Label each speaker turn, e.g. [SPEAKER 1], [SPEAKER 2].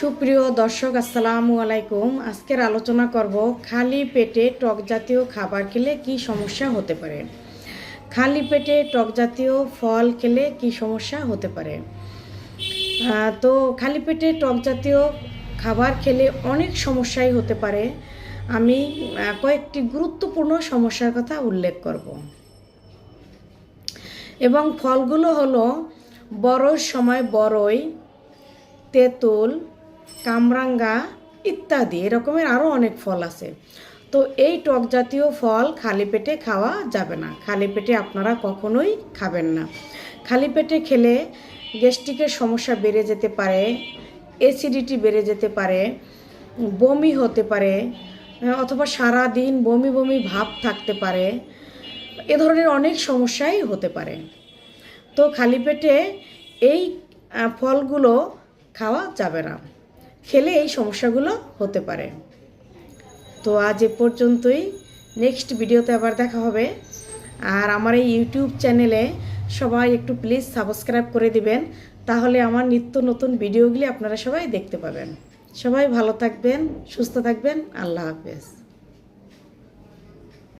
[SPEAKER 1] সুপ্রিয় দর্শক আসসালামু আলাইকুম। আজকের আলোচনা করব খালি পেটে টক জাতীয় খাবার খেলে কি সমস্যা হতে পারে। খালি পেটে টক জাতীয় ফল খেলে কি সমস্যা হতে পারে। তো খালি পেটে টক জাতীয় খাবার খেলে অনেক সমস্যাই হতে পারে। আমি কয়েকটি গুরুত্বপূর্ণ সমস্যার কথা উল্লেখ করব এবং ফলগুলো হলো বড়র সময় বড়ই, তেঁতুল, কামরাঙ্গা ইত্যাদি এরকমের আরও অনেক ফল আছে। তো এই টক জাতীয় ফল খালি পেটে খাওয়া যাবে না, খালি পেটে আপনারা কখনোই খাবেন না। খালি পেটে খেলে গ্যাস্ট্রিকের সমস্যা বেড়ে যেতে পারে, অ্যাসিডিটি বেড়ে যেতে পারে, বমি হতে পারে, অথবা সারা দিন বমি বমি ভাব থাকতে পারে। এ ধরনের অনেক সমস্যাই হতে পারে। তো খালি পেটে এই ফলগুলো খাওয়া যাবে না, খেলে এই সমস্যাগুলো হতে পারে। তো আজ এ পর্যন্তই, নেক্সট ভিডিওতে আবার দেখা হবে। আর আমার এই ইউটিউব চ্যানেলে সবাই একটু প্লিজ সাবস্ক্রাইব করে দিবেন, তাহলে আমার নিত্য নতুন ভিডিওগুলি আপনারা সবাই দেখতে পাবেন। সবাই ভালো থাকবেন, সুস্থ থাকবেন। আল্লাহ হাফেজ।